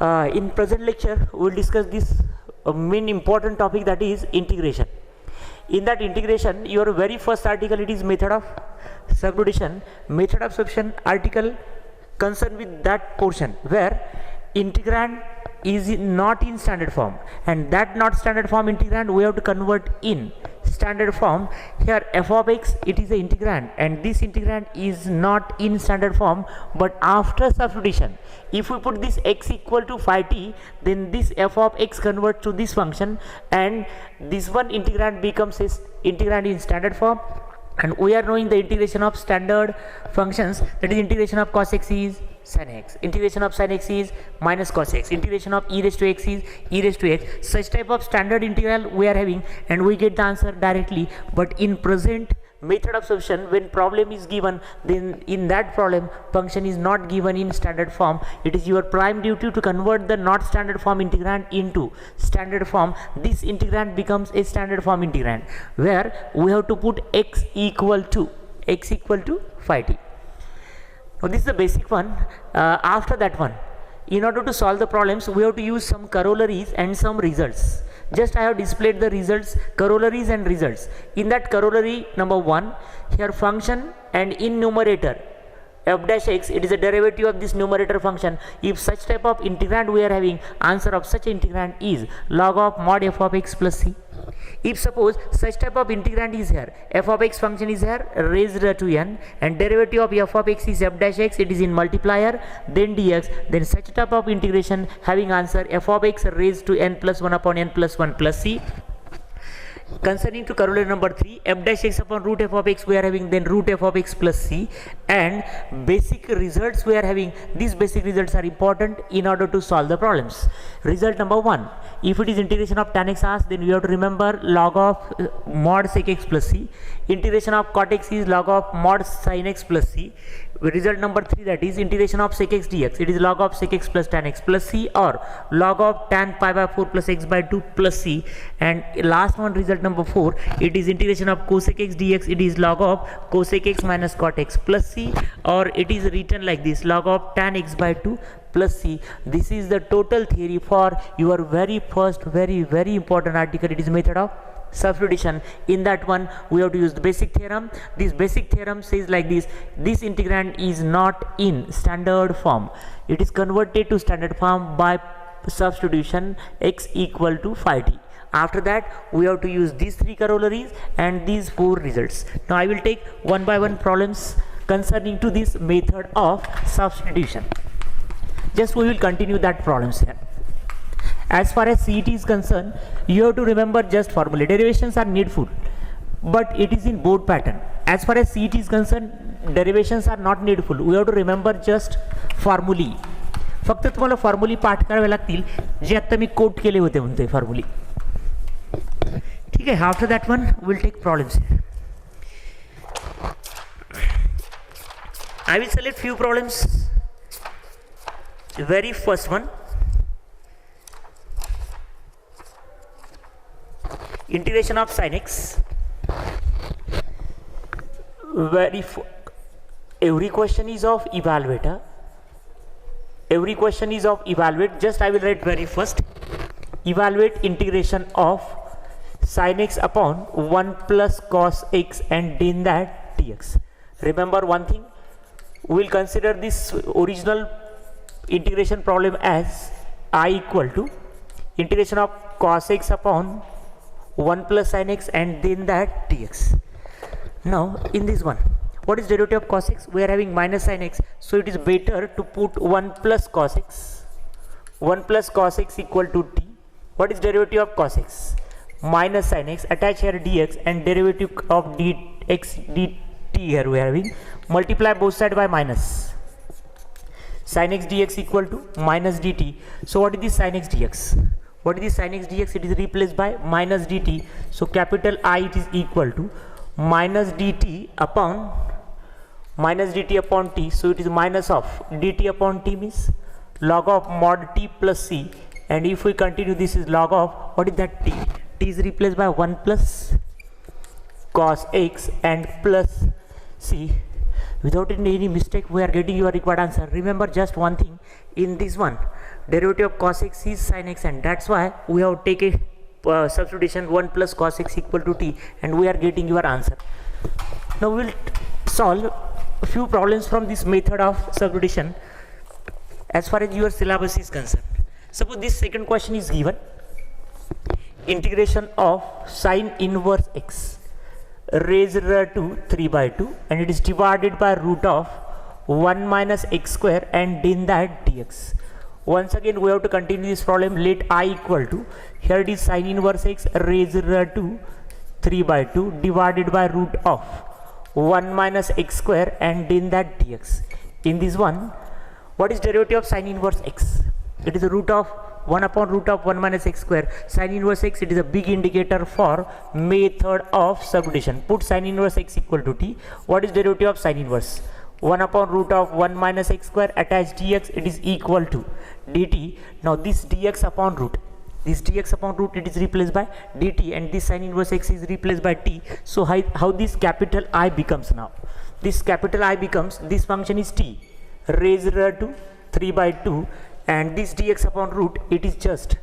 In present lecture, we will discuss this main important topic, that is integration. In that integration, your very first article, it is method of substitution. Method of substitution article concerned with that portion where integrand is not in standard form, and that not standard form integrand we have to convert in standard form. Here f of x, it is a integrand, and this integrand is not in standard form, but after substitution, if we put this x equal to phi t, then this f of x converts to this function, and this one integrand becomes a integrand in standard form. And we are knowing the integration of standard functions, that is integration of cos x is sin x, integration of sin x is minus cos x, integration of e raised to x is e raised to x. Such type of standard integral we are having, and we get the answer directly. But in present method of substitution, when problem is given, then in that problem function is not given in standard form. It is your prime duty to convert the not standard form integrand into standard form. This integrand becomes a standard form integrand, where we have to put x equal to phi t. Now this is the basic one. After that one, in order to solve the problems, we have to use some corollaries and some results. Just I have displayed the results, corollaries and results. In that corollary number 1, here function, and in numerator f dash x, it is a derivative of this numerator function. If such type of integrand we are having, answer of such integrand is log of mod f of x plus c. If suppose such type of integrand is here, f of x function is here raised to n, and derivative of f of x is f dash x, it is in multiplier, then dx, then such type of integration having answer f of x raised to n plus 1 upon n plus 1 plus c. Concerning to corollary number 3, f dash x upon root f of x we are having, then root f of x plus c, and basic results we are having. These basic results are important in order to solve the problems. Result number 1, if it is integration of tan x as, then we have to remember log of mod sec x plus c. Integration of cot x is log of mod sin x plus c. Result number 3, that is integration of sec x dx, it is log of sec x plus tan x plus c, or log of tan pi by 4 plus x by 2 plus c. And last one, result number 4, it is integration of cosec x dx, it is log of cosec x minus cot x plus c, or it is written like this, log of tan x by 2 plus c. This is the total theory for your very first very important article. It is method of substitution. In that one, we have to use the basic theorem. This basic theorem says like this: this integrand is not in standard form, it is converted to standard form by substitution x equal to phi t. After that, we have to use these 3 corollaries and these 4 results. Now I will take one by one problems concerning to this method of substitution. Just we will continue that problems here. As far as CET is concerned, you have to remember just formula. Derivations are needful, but it is in board pattern. As far as CET is concerned, derivations are not needful. We have to remember just formulae. फक्त तुम्हाला फॉर्म्युली पाठ करावे लागतील, जे आता मी coat केले होते म्हणते फॉर्म्युली. ठीक आहे. After that one will take problems. I will select few problems. Very first one, integration of sin x. Every question is of evaluator. Every question is of evaluate. Just I will write very first, evaluate integration of sin x upon 1 plus cos x and then that dx. Remember one thing, we will consider this original integration problem as I equal to integration of cos x upon 1 plus sin x and then that dx. Now in this one, what is derivative of cos x? We are having minus sin x, so it is better to put 1 plus cos x. 1 plus cos x equal to t. What is derivative of cos x? Minus sin x, attach here dx, and derivative of dx dt here we are having, multiply both sides by minus. Sin x dx equal to minus dt. So what is this sin x dx? What is this sin x dx? It is replaced by minus dt. So capital I, it is equal to minus dt upon t. So it is minus of dt upon t means log of mod t plus c, and if we continue, this is log of what is that t? T is replaced by 1 plus cos x and plus c. without any mistake we are getting your required answer. Remember just one thing, in this one derivative of cos x is sin x, and that's why we have taken substitution 1 plus cos x equal to t, and we are getting your answer. Now we will solve a few problems from this method of substitution as far as your syllabus is concerned. Suppose this second question is given, integration of sin inverse x raised to 3 by 2, and it is divided by root of 1 minus x square and in that dx. Once again we have to continue this problem. Let I equal to, here it is sin inverse x raised to 3 by 2 divided by root of 1 minus x square and in that dx. In this one, what is derivative of sin inverse x? It is the root of 1 upon root of 1 minus x square. Sin inverse x, it is a big indicator for method of substitution. Put sin inverse x equal to t. What is derivative of sin inverse? 1 upon root of 1 minus x square attach dx, it is equal to dt. Now this dx upon root, it is replaced by dt, and this sin inverse x is replaced by t. So how this capital I becomes now? This capital I becomes, this function is t raised to 3 by 2, and this dx upon root, it is just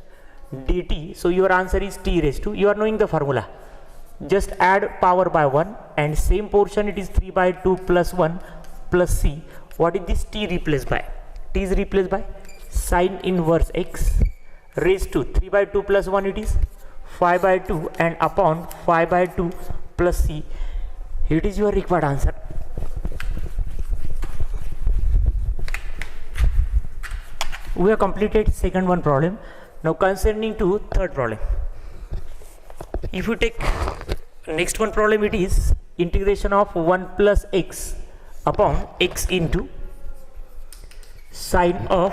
dt. So your answer is t raised to, you are knowing the formula, just add power by 1, and same portion it is 3 by 2 plus 1 plus c. What is this t replaced by? T is replaced by sin inverse x raised to 3 by 2 plus 1, it is 5 by 2 and upon 5 by 2 plus c. It is your required answer. We have completed second one problem. Now concerning to third problem, if you take next one problem, it is integration of 1 plus x upon x into sine of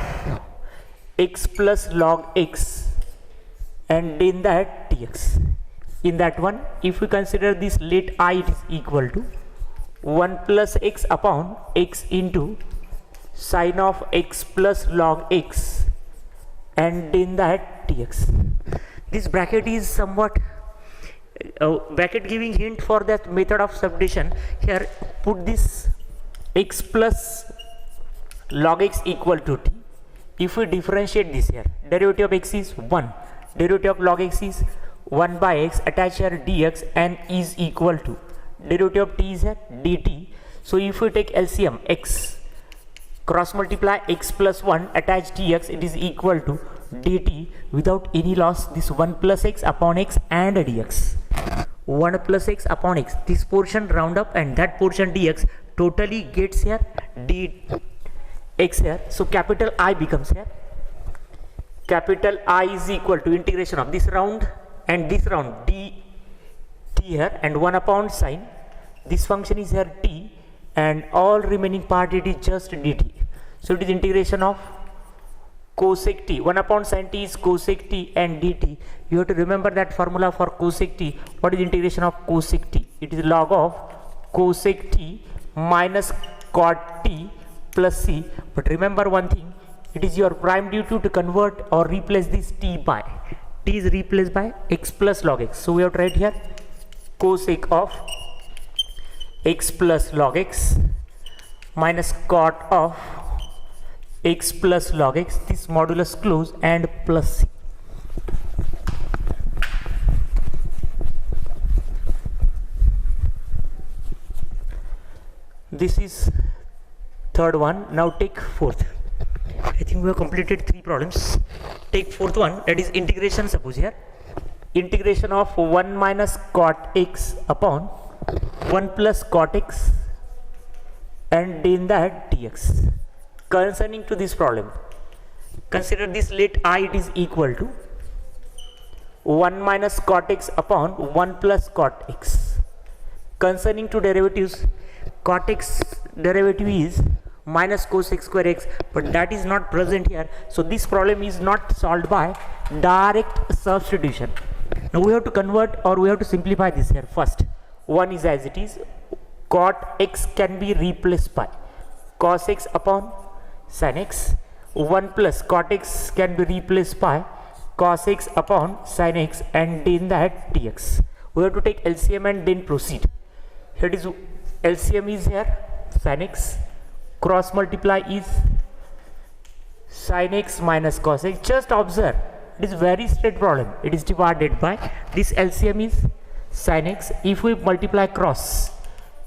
x plus log x and in that dx. In that one, if we consider this, let I it is equal to 1 plus x upon x into sine of x plus log x and in that dx. This bracket is somewhat bracket giving hint for that method of substitution. Here put this x plus log x equal to t. If we differentiate this, here derivative of x is 1, derivative of log x is 1 by x, attach here dx and is equal to derivative of t is here dt. So if we take LCM, x cross multiply x plus 1 attach dx, it is equal to dt without any loss. This 1 plus x upon x and dx, 1 plus x upon x, this portion round up and that portion dx, totally gets here dx here. So capital I becomes here, capital I is equal to integration of this round and this round dt here and 1 upon sine, this function is here t, and all remaining part it is just dt. So it is integration of cosec t, 1 upon sin t is cosec t and dt. You have to remember that formula for cosec t. What is integration of cosec t? It is log of cosec t minus cot t plus c. But remember one thing, it is your prime duty to convert or replace this t by, t is replaced by x plus log x. So we have to write here cosec of x plus log x minus cot of x plus log x, this modulus close and plus c. This is third one. Now take fourth. I think we have completed 3 problems. Take fourth one, that is integration. Suppose here integration of 1 minus cot x upon 1 plus cot x and in that dx. Concerning to this problem, consider this, let I it is equal to 1 minus cot x upon 1 plus cot x. Concerning to derivatives, cot x derivative is minus cosec square x, but that is not present here. So this problem is not solved by direct substitution. Now we have to convert or we have to simplify this here. First, 1 is as it is, cot x can be replaced by cos x upon sin x, 1 plus cot x can be replaced by cos x upon sin x and in that dx. We have to take LCM and then proceed. Here it is, LCM is here sin x, cross multiply is sin x minus cos x. Just observe, it is very straight problem. It is divided by, this LCM is sin x. If we multiply cross,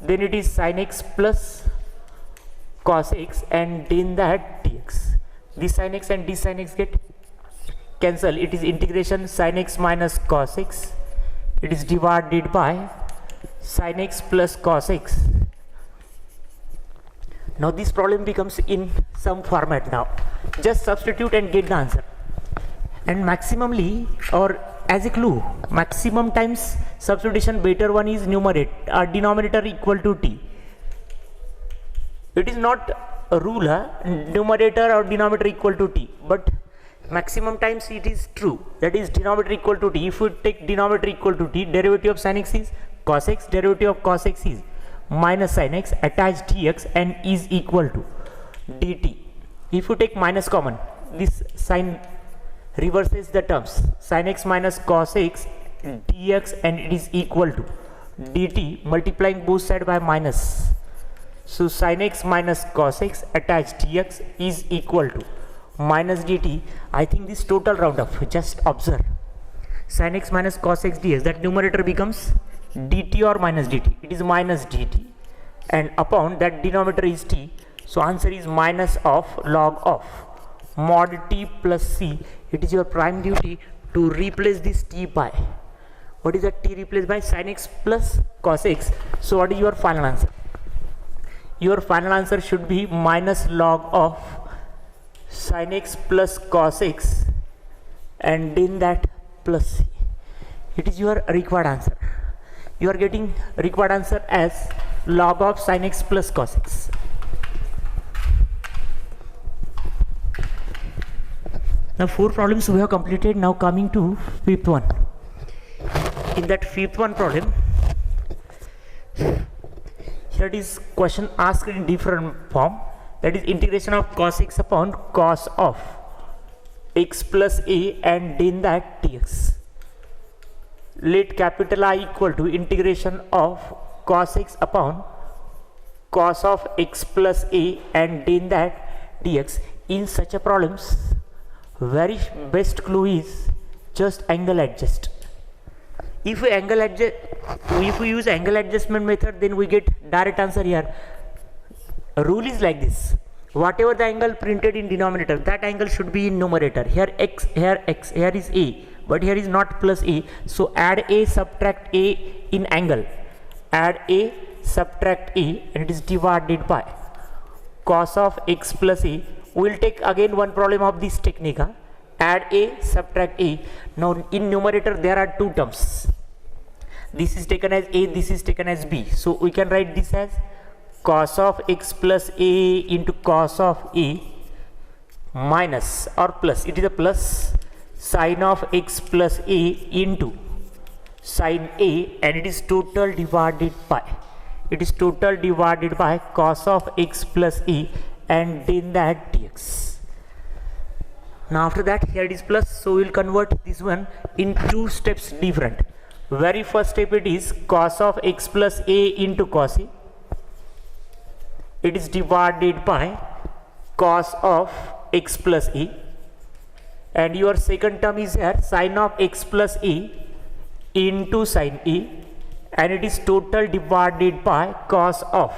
then it is sin x plus cos x, and in that dx. This sin x and this sin x get cancel. It is integration sin x minus cos x. It is divided by sin x plus cos x. Now this problem becomes in some format now. Just substitute and get the answer. And maximally, or as a clue, maximum times substitution better one is numerator, denominator equal to t. It is not a rule, numerator or denominator equal to t, but maximum times it is true, that is denominator equal to t. If we take denominator equal to t, derivative of sin x is cos x, derivative of cos x is minus sin x, attach dx and is equal to dt. If you take minus common, this sign reverses the terms, sin x minus cos x dx, and it is equal to dt, multiplying both sides by minus. So sin x minus cos x attach dx is equal to minus dt. I think this total round up, just observe, sin x minus cos x dx, that numerator becomes dt or minus dt. It is minus dt, and upon that denominator is t, so answer is minus of log of mod t plus c. It is your prime duty to replace this t by, what is that t replaced by? Sin x plus cos x. So what is your final answer? Your final answer should be minus log of sin x plus cos x, and in that plus c. It is your required answer. You are getting required answer as log of sin x plus cos x. Now 4 problems we have completed. Now coming to fifth one. In that fifth one problem, here it is question asked in different form, that is integration of cos x upon cos of x plus a, and in that dx. Let capital I equal to integration of cos x upon cos of x plus a, and in that dx. In such a problems, very best clue is just angle adjust. If we use angle adjustment method, then we get direct answer here. Rule is like this: whatever the angle printed in denominator, that angle should be in numerator. Here x, here is a, but here is not plus a. So add a, subtract a in angle. Add a, subtract a, and it is divided by cos of x plus a. We will take again one problem of this technique. Add a, subtract a. Now in numerator there are two terms. This is taken as a, this is taken as b. So we can write this as cos of x plus a into cos of a minus or plus, it is a plus, sin of x plus a into sin a, and it is total divided by, it is total divided by cos of x plus a, and in that dx. Now after that, here it is plus, so we will convert this one in 2 steps different. Very first step, it is cos of x plus a into cos a. It is divided by cos of x plus a, and your second term is here sin of x plus a into sin a, and it is total divided by cos of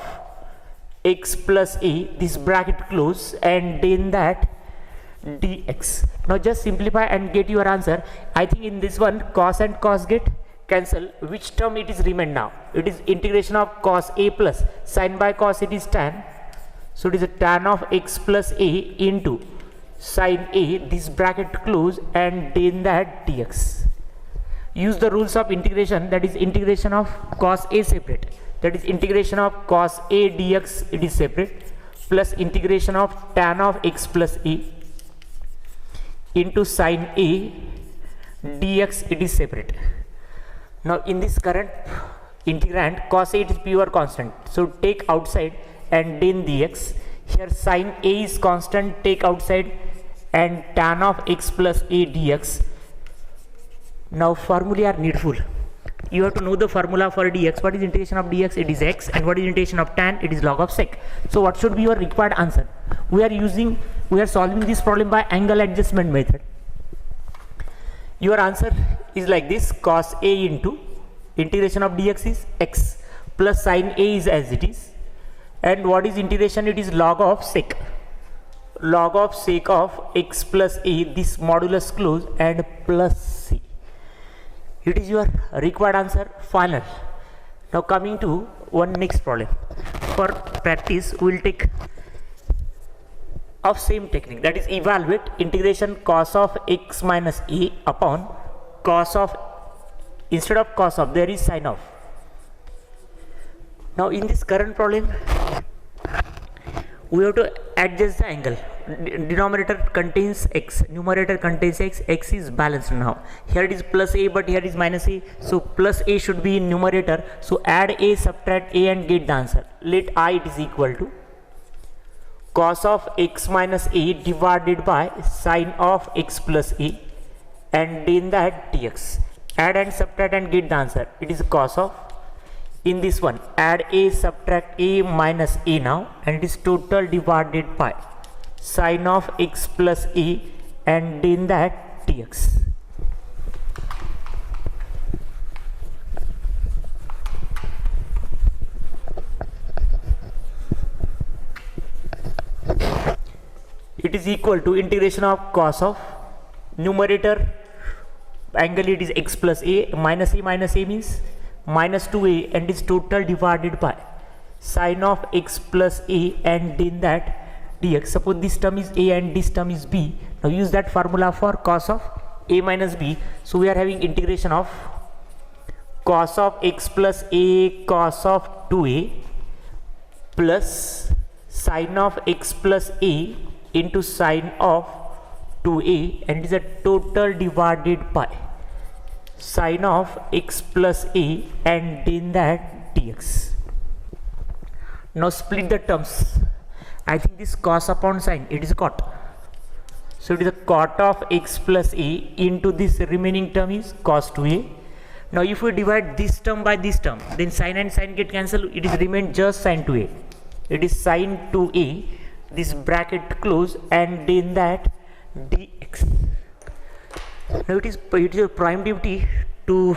x plus a, this bracket close, and in that dx. Now just simplify and get your answer. I think in this one cos and cos get cancel. Which term it is remain now? It is integration of cos a plus sin by cos, it is tan. So it is a tan of x plus a into sin a, this bracket close, and in that dx. Use the rules of integration, that is integration of cos a separate, that is integration of cos a dx, it is separate, plus integration of tan of x plus a into sin a dx, it is separate. Now in this current integrand, cos a, it is pure constant, so take outside and in dx. Here sin a is constant, take outside, and tan of x plus a dx. Now formulae are needful. you have to know the formula for dx. What is integration of dx? It is x. And what is integration of tan? It is log of sec. So what should be your required answer? We are solving this problem by angle adjustment method. Your answer is like this: cos a into integration of dx is x plus sin a is as it is, and what is integration? It is log of sec of x plus a, this modulus close, and plus c. It is your required answer final. Now coming to one next problem. For practice we will take of same technique, that is evaluate integration cos of x minus a upon cos of, instead of cos of there is sin of. Now in this current problem we have to adjust the angle. Denominator contains x, numerator contains x, x is balanced now. Here it is plus a, but here is minus a, so plus a should be in numerator, so add a, subtract a and get the answer. Let I it is equal to cos of x minus a divided by sin of x plus a, and in that dx. Add and subtract and get the answer. It is cos of, in this one add a, subtract a, minus a now, and it is total divided by sin of x plus a, and in that dx. It is equal to integration of cos of numerator angle, it is x plus a minus a means minus 2a, and is total divided by sin of x plus a, and in that dx. Suppose this term is a and this term is b. Now use that formula for cos of a minus b. So we are having integration of cos of x plus a cos of 2a plus sin of x plus a into sin of 2a, and is a total divided by sin of x plus a, and in that dx. Now split the terms. I think this cos upon sin, it is cot. So it is a cot of x plus a into this remaining term is cos 2a. Now if we divide this term by this term, then sin and sin get cancelled. It is remain just sin 2a. It is sin 2a, this bracket close, and in that dx. Now it is your prime duty to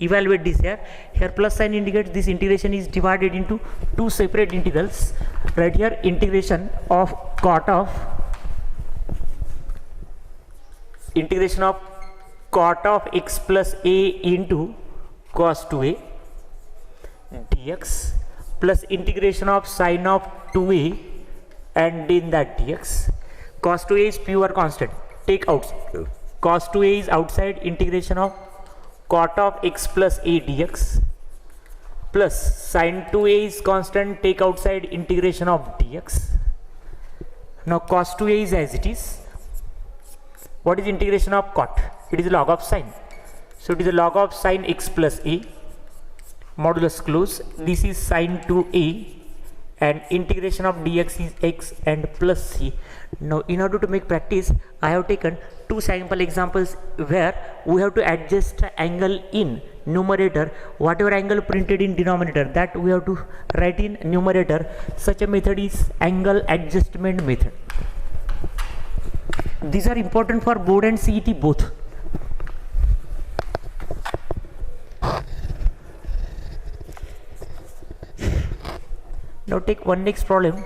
evaluate this here. Here plus sign indicates this integration is divided into two separate integrals. Right here integration of cot of x plus a into cos 2a dx plus integration of sin of 2a, and in that dx. Cos 2a is pure constant, take out. Cos 2a is outside, integration of cot of x plus a dx plus sin 2a is constant, take outside, integration of dx. Now cos 2a is as it is. What is integration of cot? It is log of sin. So it is a log of sin x plus a, modulus close. This is sin 2a, and integration of dx is x and plus c. Now in order to make practice, I have taken two sample examples where we have to adjust the angle in numerator. Whatever angle printed in denominator, that we have to write in numerator. Such a method is angle adjustment method. These are important for board and CET both. Now take one next problem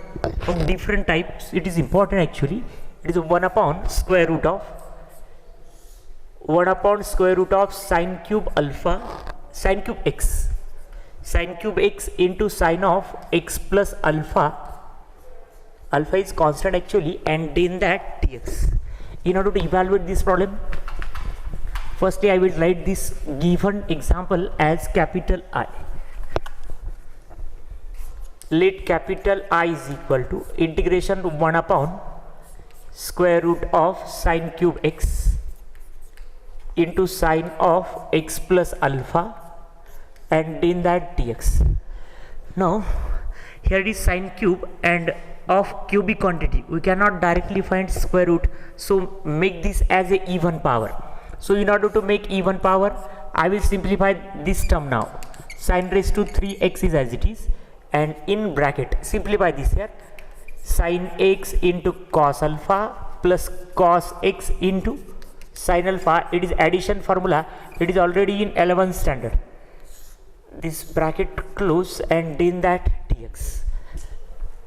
of different types. It is important actually. It is 1 upon square root of sin cube alpha, sin cube x into sin of x plus alpha. Alpha is constant actually, and in that dx. In order to evaluate this problem, firstly I will write this given example as capital I. Let capital I is equal to integration 1 upon square root of sin cube x into sin of x plus alpha, and in that dx. Now here is sin cube and of cubic quantity. We cannot directly find square root, so make this as a even power. So in order to make even power, I will simplify this term now. Sin raised to 3x is as it is, and in bracket simplify this here, sin x into cos alpha plus cos x into sin alpha. It is addition formula, it is already in 11th standard. This bracket close and in that dx.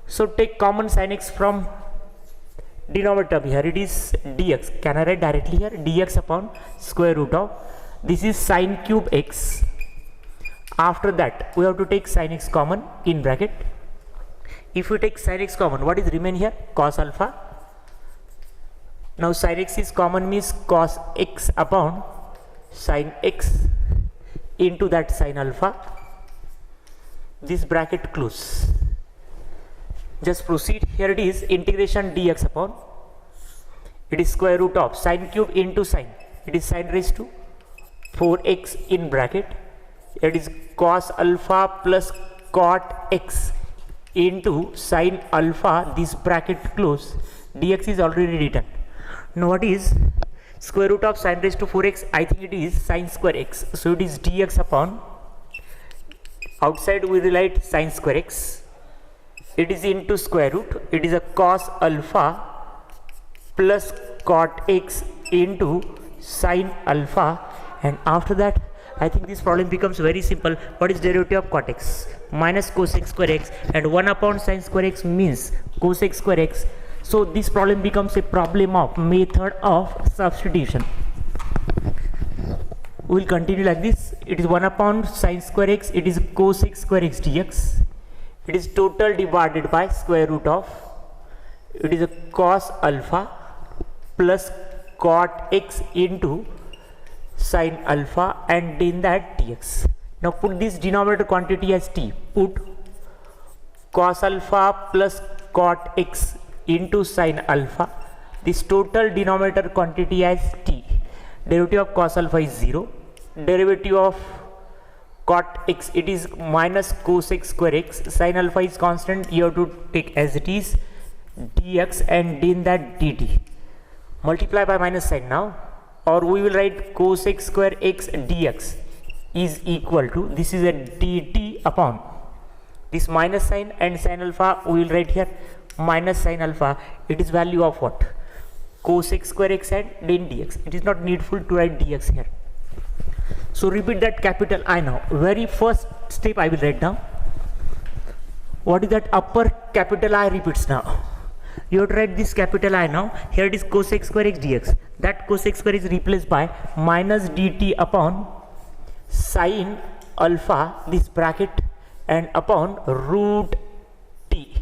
So take common sin x from denominator term, here it is dx. Can I write directly here? Dx upon square root of, this is sin cube x. After that we have to take sin x common in bracket. If we take sin x common, what is remain here? Cos alpha. Now sin x is common means cos x upon sin x into that sin alpha. This bracket close. Just proceed. Here it is integration dx upon, it is square root of sin cube into sin, it is sin raised to 4x in bracket, it is cos alpha plus cot x into sin alpha, this bracket close, dx is already written. Now what is square root of sin raised to 4x? I think it is sin square x, so it is dx upon, outside we will write sin square x, it is into square root, it is a cos alpha plus cot x into sin alpha, and after that I think this problem becomes very simple. What is derivative of cot x? Minus cosec square x, and 1 upon sin square x means cosec square x. So this problem becomes a problem of method of substitution. We will continue like this. It is 1 upon sin square x, it is cosec square x dx. It is total divided by square root of, it is a cos alpha plus cot x into sin alpha, and in that dx. Now put this denominator quantity as t. Put cos alpha plus cot x into sin alpha. This total denominator quantity as t. Derivative of cos alpha is 0. Derivative of cot x, it is minus cosec square x. Sin alpha is constant, you have to take as it is dx, and in that dt. Multiply by minus sign now, or we will write cosec square x dx is equal to, this is a dt upon this minus sign, and sin alpha we will write here minus sin alpha, it is value of what? Cosec square x and then dx. It is not needful to write dx here. So repeat that capital I now. Very first step I will write down. What is that upper capital I repeats now? You have to write this capital I now. Here it is cosec square x dx. That cosec square is replaced by minus dt upon sin alpha, this bracket, and upon root t.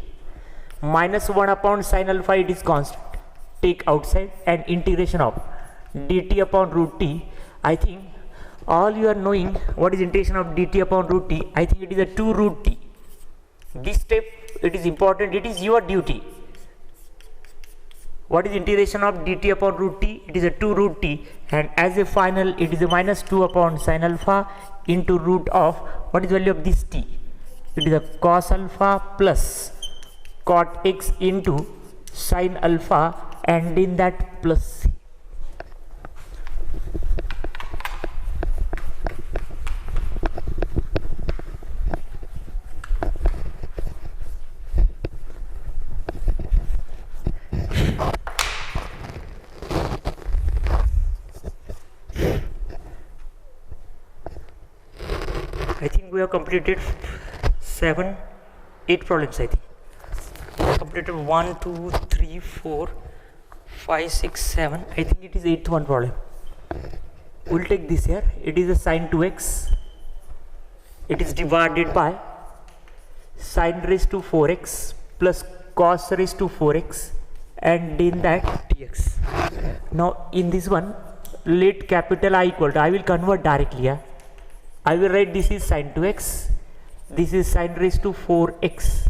Minus 1 upon sin alpha, it is constant. Take outside, and integration of dt upon root t. I think all you are knowing what is integration of dt upon root t. I think it is a 2 root t. This step, it is important, it is your duty. What is integration of dt upon root t? It is a 2 root t, and as a final it is a minus 2 upon sin alpha into root of, what is the value of this t? It is a cos alpha plus cot x into sin alpha, and in that plus c. I think we have completed 7, 8 problems. I think completed 1, 2, 3, 4, 5, 6, 7. I think it is 8th one problem. We'll take this here. It is a sin 2x. It is divided by sin raised to 4x plus cos raised to 4x, and in that dx. Now in this one, let capital I equal to, I will convert directly here. I will write this is sin 2x, this is sin raised to 4x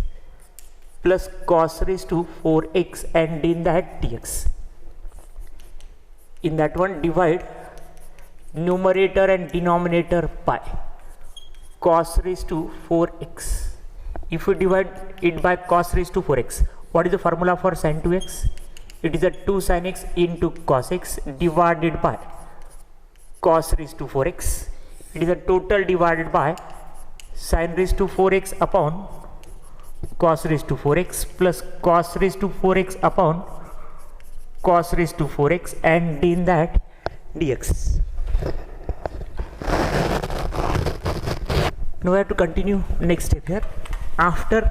plus cos raised to 4x, and in that dx. In that one, divide numerator and denominator by cos raised to 4x. If we divide it by cos raised to 4x, what is the formula for sin 2x? It is a 2 sin x into cos x divided by cos raised to 4x. it is a total divided by sin raised to 4x upon cos raised to 4x plus cos raised to 4x upon cos raised to 4x and in that dx. Now we have to continue next step here. After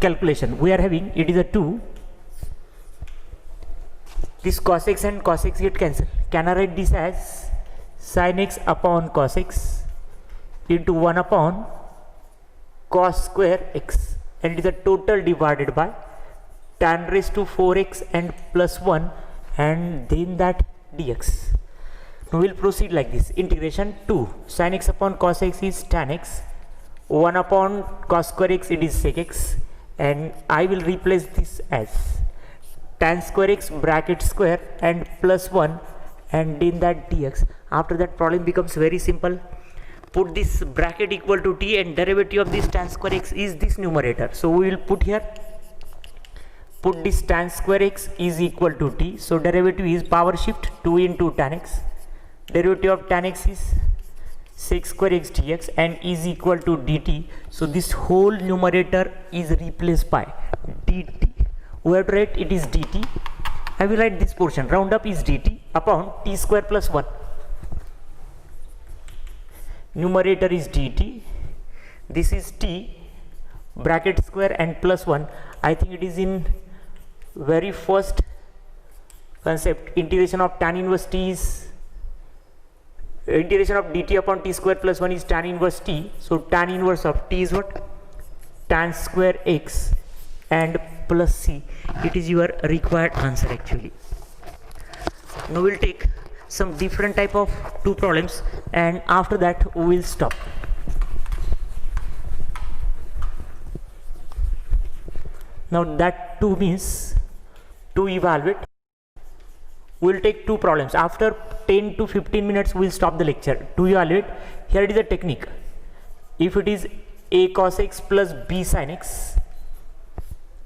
calculation we are having, it is a 2, this cos x and cos x get cancelled. Can I write this as sin x upon cos x into 1 upon cos square x, and it is a total divided by tan raised to 4x and plus 1 and then that dx. Now we will proceed like this. Integration 2 sin x upon cos x is tan x, 1 upon cos square x it is sec x, and I will replace this as tan square x bracket square and plus 1 and in that dx. After that problem becomes very simple. Put this bracket equal to t and derivative of this tan square x is this numerator. So we will put here, put this tan square x is equal to t. So derivative is power shift 2 into tan x. Derivative of tan x is sec square x dx and is equal to dt. So this whole numerator is replaced by dt. We have to write it is dt. I will write this portion, round up is dt upon t square plus 1. Numerator is dt, this is t bracket square and plus 1. I think it is in very first concept, integration of tan inverse t is, integration of dt upon t square plus 1 is tan inverse t. So tan inverse of t is what? Tan square x and plus c. It is your required answer actually. Now we'll take some different type of two problems and after that we will stop. Now that 2 means to evaluate, we will take two problems. After 10 to 15 minutes we will stop the lecture. To evaluate, here it is a technique. If it is a cos x plus b sin x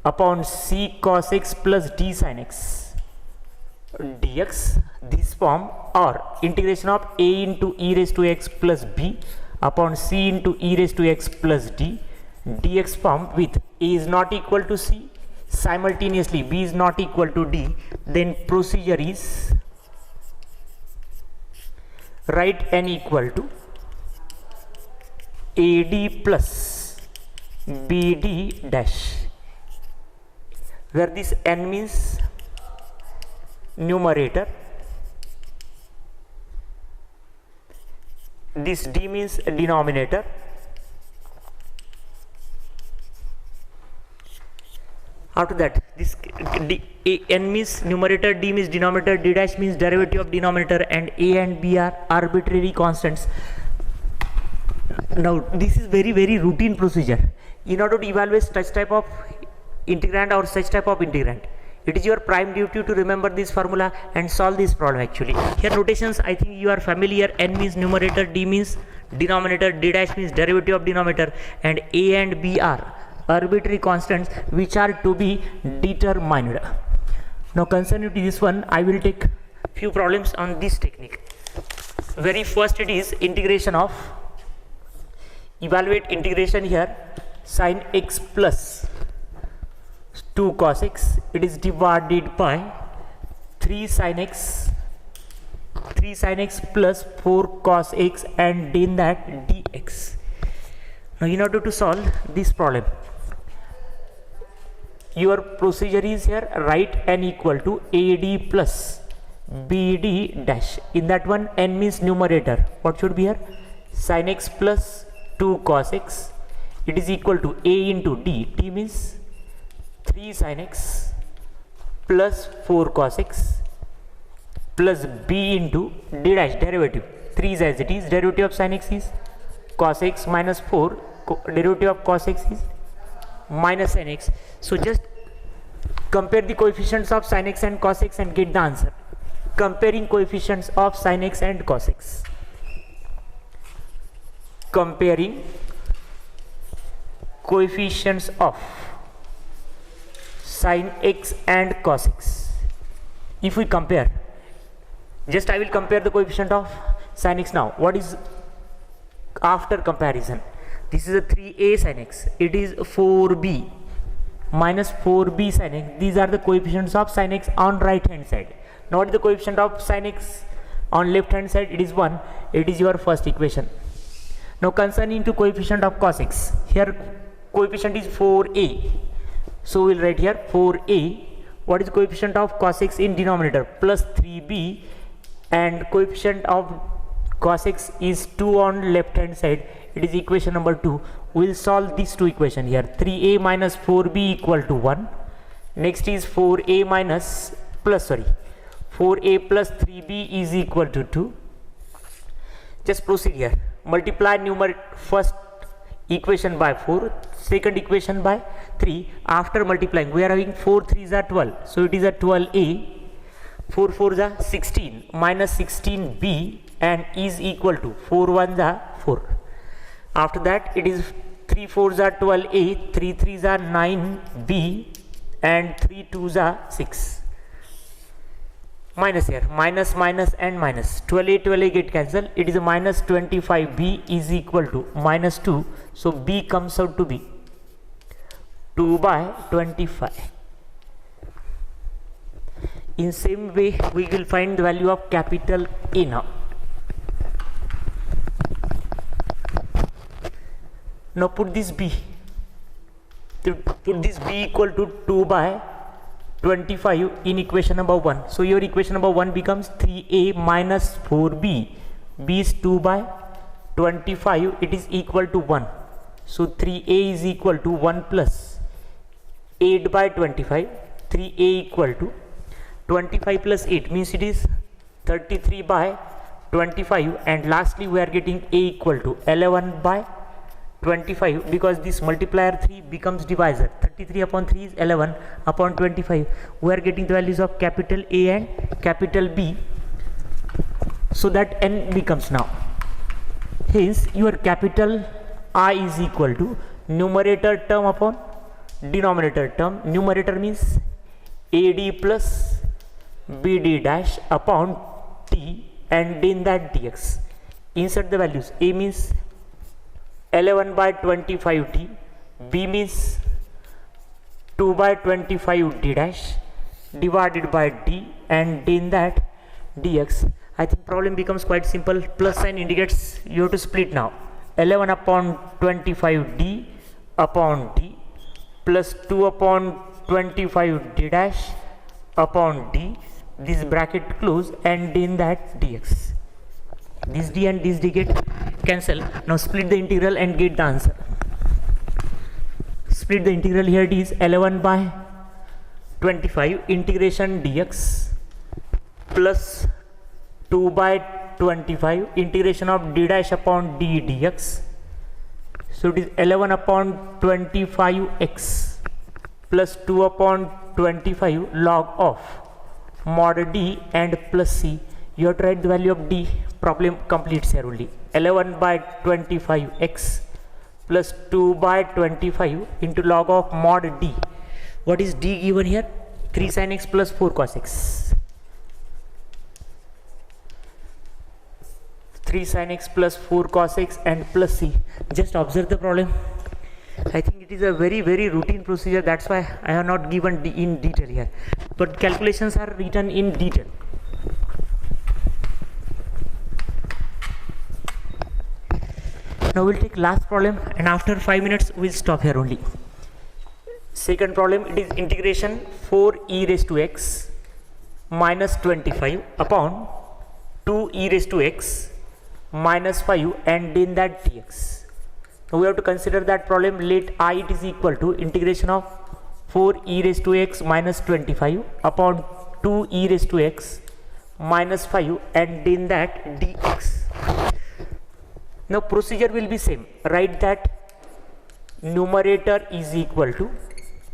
upon c cos x plus d sin x dx, this form, or integration of a into e raised to x plus b upon c into e raised to x plus d dx form with a is not equal to c, simultaneously b is not equal to d, then procedure is write n equal to ad plus bd dash, where this n means numerator, this d means denominator, after that this n means numerator, d means denominator, d dash means derivative of denominator, and a and b are arbitrary constants. Now this is very routine procedure. In order to evaluate such type of integrand or such type of integrand, it is your prime duty to remember this formula and solve this problem actually. Here notations I think you are familiar. N means numerator, d means denominator, d dash means derivative of denominator, and a and b are arbitrary constants which are to be determined. Now concerning to this one, I will take few problems on this technique. Very first it is integration of, evaluate integration here, sin x plus 2 cos x, it is divided by 3 sin x plus 4 cos x and in that dx. Now in order to solve this problem, your procedure is here, write n equal to ad plus bd dash. In that one n means numerator, what should be here? Sin x plus 2 cos x, it is equal to a into d, d means 3 sin x plus 4 cos x plus b into d dash, derivative 3 is as it is, derivative of sin x is cos x minus 4, derivative of cos x is minus sin x. So just compare the coefficients of sin x and cos x and get the answer. Comparing coefficients of sin x and cos x, comparing coefficients of sin x and cos x. If we compare, just I will compare the coefficient of sin x now. What is after comparison. This is a 3a sin x, it is 4b minus 4b sin x. These are the coefficients of sin x on right hand side. Now what is the coefficient of sin x on left hand side? It is 1. It is your first equation. Now concerning to coefficient of cos x, here coefficient is 4a, so we'll write here 4a. What is the coefficient of cos x in denominator? Plus 3b, and coefficient of cos x is 2 on left hand side. It is equation number 2. We'll solve these two equations here. 3a minus 4b equal to 1. Next is 4a minus 4a plus 3b is equal to 2. Just proceed here. Multiply first equation by 4, second equation by 3. After multiplying, we are having 4 3s are 12, so it is a 12a. 4 4s are 16 minus 16b and is equal to 4 1s are 4. After that, it is 3 4s are 12a, 3 3s are 9b and 3 2s are 6. Minus here, minus and minus, 12a get cancelled. It is a minus 25b is equal to minus 2, so b comes out to be 2 by 25. In same way, we will find the value of capital A now. Now put this b equal to 2 by 25 in equation number 1. So your equation number 1 becomes 3a minus 4b. b is 2 by 25. It is equal to 1. So 3a is equal to 1 plus 8 by 25. 3a equal to 25 plus 8 means it is 33 by 25. And lastly, we are getting a equal to 11 by 25, because this multiplier 3 becomes divisor. 33 upon 3 is 11 upon 25. We are getting the values of capital A and capital B, so that n becomes now. Hence your capital I is equal to numerator term upon denominator term. Numerator means AD plus BD dash upon T, and in that dx. Insert the values. A means 11 by 25t, b means 2 by 25 d dash divided by d, and in that dx. I think problem becomes quite simple. Plus sign indicates you have to split now. 11 upon 25 d upon d plus 2 upon 25 d dash upon d. This bracket close, and in that dx. This d and this d get cancel. Now split the integral and get the answer. Split the integral here. It is 11 by 25 integration dx plus 2 by 25 integration of d dash upon d dx. So it is 11 upon 25x plus 2 upon 25 log of mod d and plus c. You have to write the value of d. Problem completes here only. 11 by 25x plus 2 by 25 into log of mod d. What is d given here? 3 sin x plus 4 cos x. 3 sin x plus 4 cos x and plus c. Just observe the problem. I think it is a very routine procedure. That's why I have not given d in detail here. But calculations are written in detail. Now we'll take last problem, and after 5 minutes we'll stop here only. Second problem, it is integration 4e raised to x minus 25 upon 2e raised to x minus 5, and in that dx. Now we have to consider that problem. Let I it is equal to integration of 4e raised to x minus 25 upon 2e raised to x minus 5, and in that dx. Now procedure will be same. Write that numerator is equal to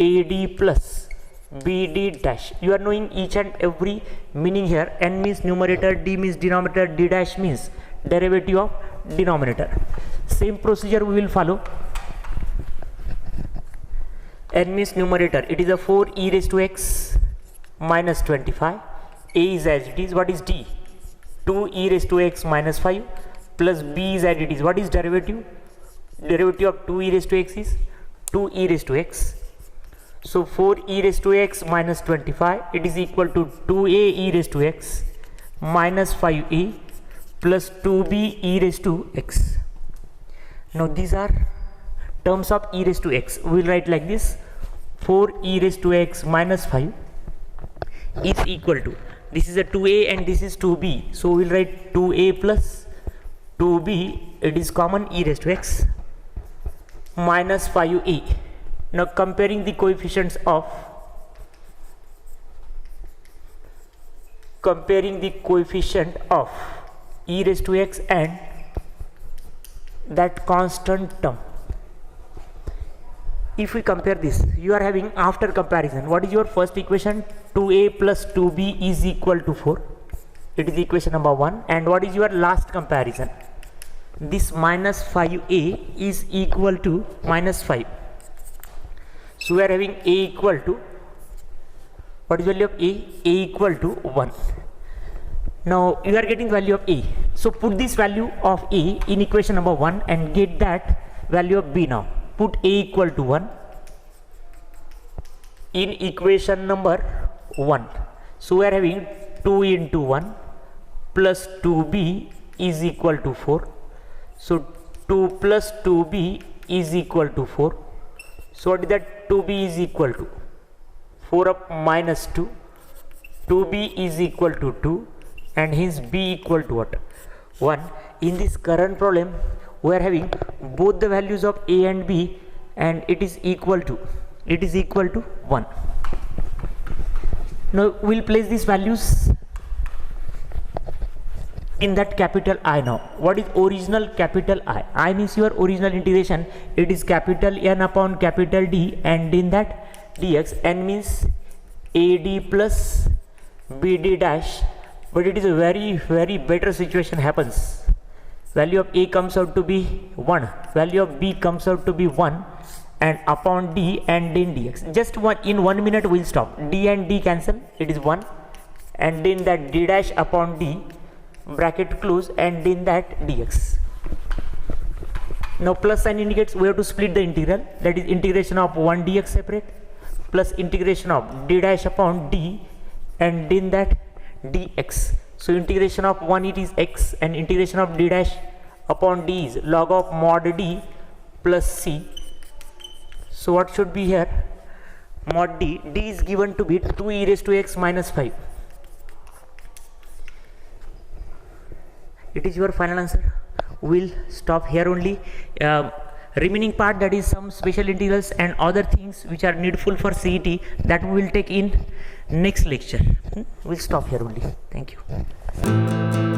AD plus BD dash. You are knowing each and every meaning here. N means numerator, D means denominator, D dash means derivative of denominator. Same procedure we will follow. N means numerator. It is a 4e raised to x minus 25. A is as it is. What is D? 2e raised to x minus 5 plus b is as it is. What is derivative? Derivative of 2 e raised to x is 2 e raised to x. So 4 e raised to x minus 25, it is equal to 2a e raised to x minus 5a plus 2b e raised to x. Now these are terms of e raised to x. We will write like this: 4 e raised to x minus 5 is equal to, this is a 2a and this is 2b, so we will write 2a plus 2b, it is common, e raised to x minus 5a. Now comparing the coefficients of e raised to x and that constant term. If we compare this, you are having, after comparison, what is your first equation? 2a plus 2b is equal to 4. It is equation number 1. And what is your last comparison? This minus 5a is equal to minus 5. So we are having a equal to, what is value of a? A equal to 1. Now you are getting value of a. So put this value of a in equation number 1 and get that value of b now. Put a equal to 1 in equation number 1. So we are having 2 into 1 plus 2b is equal to 4. So 2 plus 2b is equal to 4. So what is that? 2b is equal to 4 up minus 2. 2b is equal to 2 and hence b equal to what? 1. In this current problem we are having both the values of a and b and it is equal to 1. Now we will place these values in that capital I now. What is original capital I? I means your original integration. It is capital N upon capital D and in that dx. N means AD plus BD dash. But it is a very better situation happens. Value of A comes out to be 1. Value of B comes out to be 1 and upon D and then dx. Just one, in 1 minute we will stop. D and D cancel. It is 1 and then that D dash upon D, bracket close, and then that dx. Now plus sign indicates we have to split the integral, that is integration of 1 dx separate plus integration of d dash upon d and then that dx. So integration of 1 it is x and integration of d dash upon d is log of mod d plus c. So what should be here? Mod d, d is given to be 2 e raised to x minus 5. It is your final answer. We'll stop here only. Remaining part, that is some special integrals and other things which are needful for CET, that we will take in next lecture. We'll stop here only. Thank you.